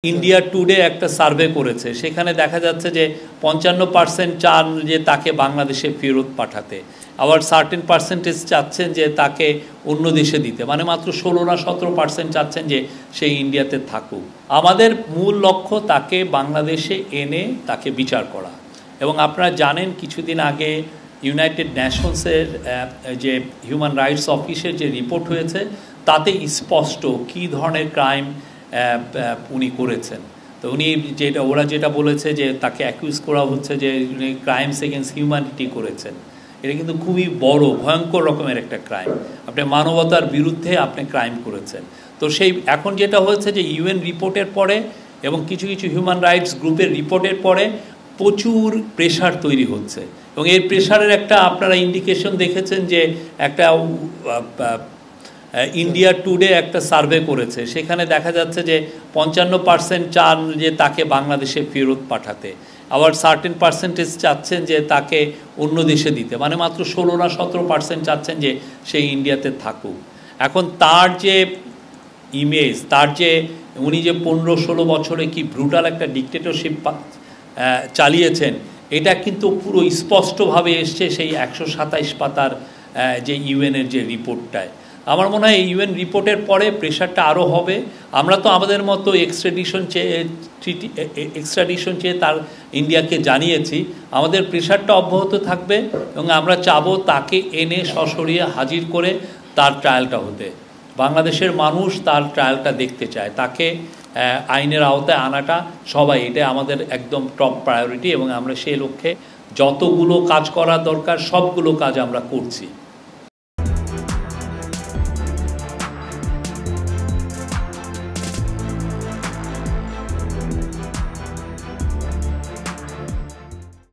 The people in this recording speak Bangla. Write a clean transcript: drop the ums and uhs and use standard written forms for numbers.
ইন্ডিয়া টুডে একটা সার্ভে করেছে, সেখানে দেখা যাচ্ছে যে 55% চান যে তাকে বাংলাদেশে ফেরত পাঠাতে, আবার 13% চাচ্ছেন যে তাকে অন্য দেশে দিতে, মানে মাত্র 16 না 17% চাচ্ছেন যে সে ইন্ডিয়াতে থাকুক। আমাদের মূল লক্ষ্য তাকে বাংলাদেশে এনে তাকে বিচার করা। এবং আপনারা জানেন কিছুদিন আগে ইউনাইটেড নেশনসের যে হিউম্যান রাইটস অফিসের যে রিপোর্ট হয়েছে তাতে স্পষ্ট কী ধরনের ক্রাইম উনি করেছেন। তো উনি ওরা যেটা বলেছে যে তাকে অ্যাকিউজ করা হচ্ছে যে উনি ক্রাইমস এগেনস্ট হিউম্যানিটি করেছেন। এটা কিন্তু খুবই বড় ভয়ঙ্কর রকমের একটা ক্রাইম, আপনি মানবতার বিরুদ্ধে আপনি ক্রাইম করেছেন। তো সেই এখন যেটা হয়েছে যে ইউএন রিপোর্টের পরে এবং কিছু কিছু হিউম্যান রাইটস গ্রুপের রিপোর্টের পরে প্রচুর প্রেশার তৈরি হচ্ছে, এবং এই প্রেশারের একটা আপনারা ইন্ডিকেশন দেখেছেন যে একটা ইন্ডিয়া টুডে একটা সার্ভে করেছে, সেখানে দেখা যাচ্ছে যে 55% চান যে তাকে বাংলাদেশে ফেরত পাঠাতে, আবার 13% চাচ্ছেন যে তাকে অন্য দেশে দিতে, মানে মাত্র 16 না 17% চাচ্ছেন যে সে ইন্ডিয়াতে থাকুক। এখন তার যে ইমেজ, তার যে উনি যে 15-16 বছরে কি ব্রুটাল একটা ডিকটেটরশিপ চালিয়েছেন, এটা কিন্তু পুরো স্পষ্টভাবে এসছে সেই 127 পাতার যে ইউএনের যে রিপোর্টটায়। আমার মনে হয় ইউএন রিপোর্টের পরে প্রেশারটা আরও হবে। আমরা তো আমাদের মতো এক্সট্রাডিশন চেয়ে তার ইন্ডিয়াকে জানিয়েছি, আমাদের প্রেশারটা অব্যাহত থাকবে এবং আমরা চাবো তাকে এনে সশরীরে হাজির করে তার ট্রায়ালটা হতে। বাংলাদেশের মানুষ তার ট্রায়ালটা দেখতে চায়, তাকে আইনের আওতায় আনাটা সবাই, এটা আমাদের একদম টপ প্রায়োরিটি, এবং আমরা সেই লক্ষ্যে যতগুলো কাজ করা দরকার সবগুলো কাজ আমরা করছি।